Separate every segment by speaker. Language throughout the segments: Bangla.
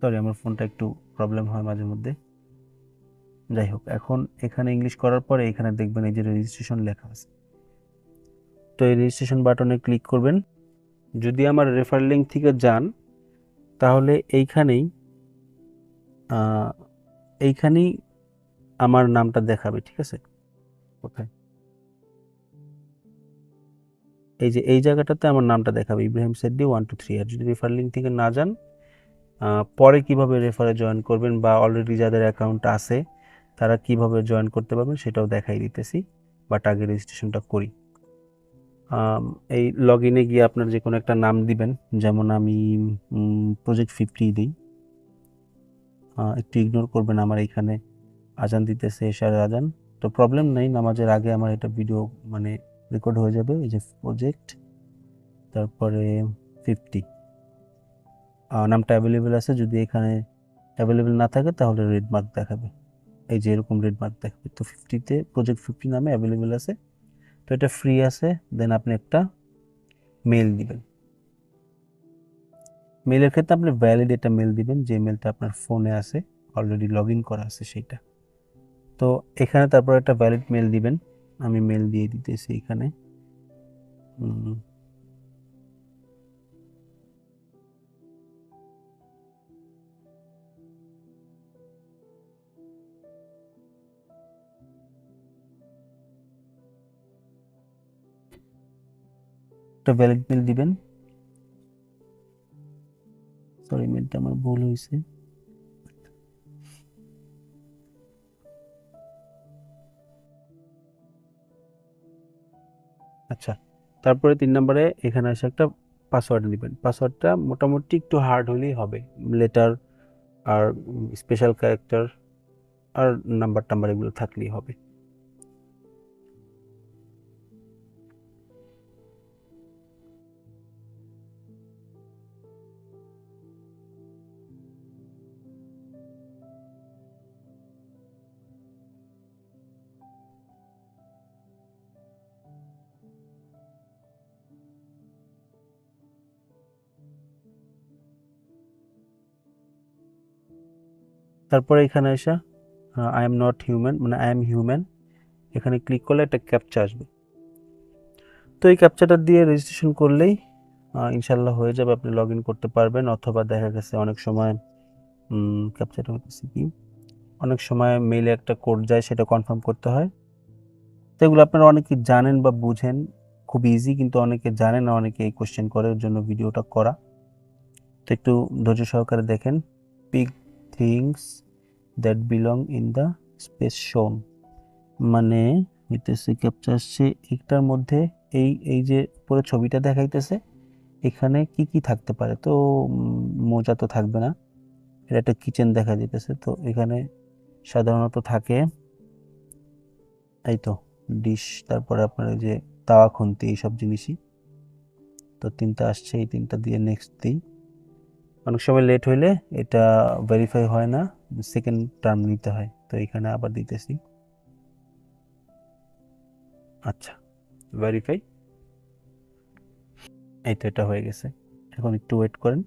Speaker 1: সরি, আমার ফোনটা একটু প্রবলেম হয় মাঝে মধ্যে। যাই হোক, এখন এখানে ইংলিশ করার পরে এখানে দেখবেন এই যে রেজিস্ট্রেশন লেখা আছে, তো এই রেজিস্ট্রেশন বাটনে ক্লিক করবেন। যদি আমার রেফার লিঙ্ক থেকে যান তাহলে এইখানেই আমার নামটা দেখাবে, ঠিক আছে? কোথায়? এই যে এই জায়গাটাতে আমার নামটা দেখাবে, ইব্রাহিম সেদ্দি 1 2 3। আর যদি রেফার লিঙ্ক থেকে না যান, পরে কিভাবে রেফারে জয়েন করবেন বা অলরেডি যাদের অ্যাকাউন্ট আছে তারা কিভাবে জয়েন করতে পারবেন সেটাও দেখাই দিতেছি, বাট আগে রেজিস্ট্রেশনটা করি। এই লগ ইনে গিয়ে আপনার যে কোনো একটা নাম দিবেন, যেমন আমি প্রজেক্ট 50 দিই। একটু ইগনোর করবেন, আমার এইখানে আজান দিতেছে, এশারের আজান, তো প্রবলেম নেই, নামাজের আগে আমার এটা ভিডিও মানে রেকর্ড হয়ে যাবে। এই যে প্রজেক্ট, তারপরে 50 নামটা অ্যাভেলেবেল আছে। যদি এখানে অ্যাভেলেবেল না থাকে তাহলে রেড মার্ক দেখাবে, এই যে এরকম রেড মার্ক দেখাবে। তো 50তে প্রজেক্ট 50 নামে অ্যাভেলেবেল আছে, তো এটা ফ্রি আছে। দেন আপনি একটা মেল দিবেন। মেলের ক্ষেত্রে আপনি ভ্যালিড একটা মেল দিবেন, যে মেলটা আপনার ফোনে আছে, অলরেডি লগ ইন করা আছে সেইটা। তো এখানে তারপর একটা ভ্যালিড মেল দিবেন। আমি মেল দিয়ে দিতেছি এখানে। একটা ভ্যালিড মেল দিবেন। সরি, মেলটা আমার ভুল হয়েছে। আচ্ছা, তারপরে 3 নম্বরে এখানে এসে একটা পাসওয়ার্ড দিবেন। পাসওয়ার্ডটা মোটামুটি একটু হার্ড হলেই হবে, লেটার আর স্পেশাল ক্যারেক্টার আর নাম্বার টাম্বার এগুলো থাকলেই হবে। তারপরে এখানে এসে আই এম নট হিউম্যান, মানে আই এম হিউম্যান, এখানে ক্লিক করলে একটা ক্যাপচা আসবে। তো এই ক্যাপচাটা দিয়ে রেজিস্ট্রেশন করলেই ইনশাল্লাহ হয়ে যাবে, আপনি লগ ইন করতে পারবেন। অথবা দেখা গেছে অনেক সময় ক্যাপচাটা হচ্ছে কি, অনেক সময় মেইলে একটা কোড যায়, সেটা কনফার্ম করতে হয়। তো এগুলো আপনারা অনেকে জানেন বা বুঝেন, খুব ইজি, কিন্তু অনেকে জানেন না, অনেকে এই কোশ্চেন করে, ওর জন্য ভিডিওটা করা। তো একটু ধৈর্য সহকারে দেখেন। Pick things that belong in the space শোন, মানে হইতেছে ক্যাপচা আসছে একটার মধ্যে, এই এই যে পুরো ছবিটা দেখাইতেছে, এখানে কি কি থাকতে পারে। তো মোজা তো থাকবে না, এটা একটা কিচেন দেখা যেতেছে, তো এখানে সাধারণত থাকে এই তো ডিশ, তারপরে আপনার এই যে তাওয়া খুন্তি, এইসব জিনিসই। তো 3টা আসছে, এই 3টা দিয়ে নেক্সট দিই। অনেক সময় লেট হইলে এটা ভেরিফাই হয় না, সেকেন্ড টার্ম নিতে হয়, তো এখানে আবার দিতেছি। আচ্ছা, ভেরিফাই, এই তো এটা হয়ে গেছে। এখন একটু ওয়েট করেন।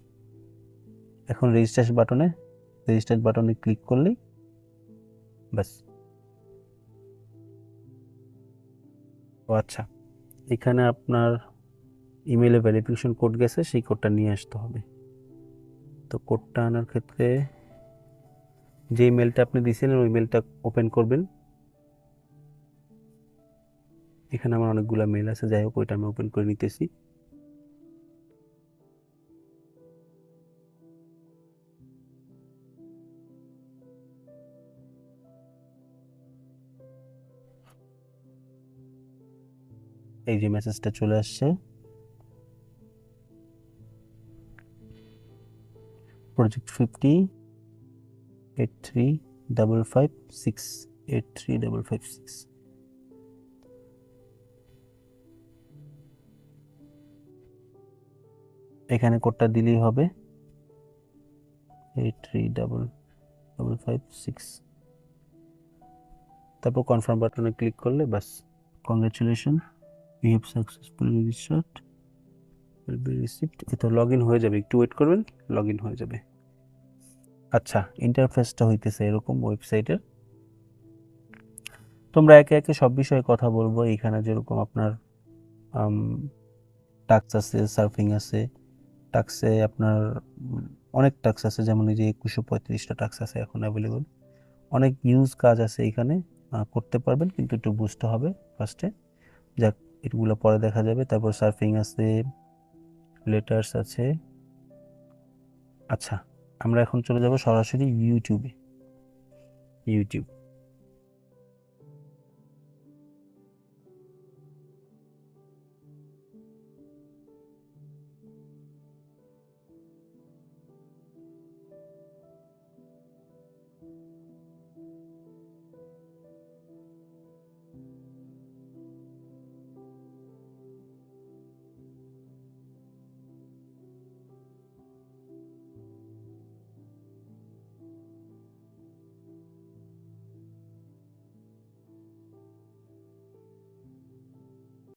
Speaker 1: এখন রেজিস্টার বাটনে ক্লিক করলেই ব্যাস। ও আচ্ছা, এখানে আপনার ইমেলে ভেরিফিকেশন কোড গেছে, সেই কোডটা নিয়ে আসতে হবে। তো কোডটা আনার ক্ষেত্রে যে ইমেলটা আপনি দিয়েছিলেন ওই মেলটা ওপেন করবেন। এখানে আমার অনেকগুলো মেল আছে, যাই হোক ওইটা আমি ওপেন করে নিতেছি। এই যে মেসেজটা চলে আসছে, প্রজেক্ট 50 83556 83556। এখানে কোডটা দিলেই হবে 83556। তারপর কনফার্ম বাটনে ক্লিক করলে বাস, congratulation, you have successfully registered, will be received. এটা লগ ইন হয়ে যাবে, একটু ওয়েট করবেন, লগ ইন হয়ে যাবে। আচ্ছা, ইন্টারফেসটা হইতেছে এরকম ওয়েবসাইটের। তোমরা একে একে সব বিষয়ে কথা বলবো। এখানে যেরকম আপনার টাক্স আছে, সার্ফিং আছে, টাক্সে আপনার অনেক টাক্স আছে, যেমন এই যে 2135টা টাক্স আছে এখন অ্যাভেলেবল। অনেক ইউজ কাজ আছে এখানে, করতে পারবেন, কিন্তু একটু বুঝতে হবে ফার্স্টে। যাক, এগুলো পরে দেখা যাবে। তারপর সার্ফিং আছে, লেটার্স আছে। আচ্ছা, আমরা এখন চলে যাব সরাসরি ইউটিউবে। ইউটিউব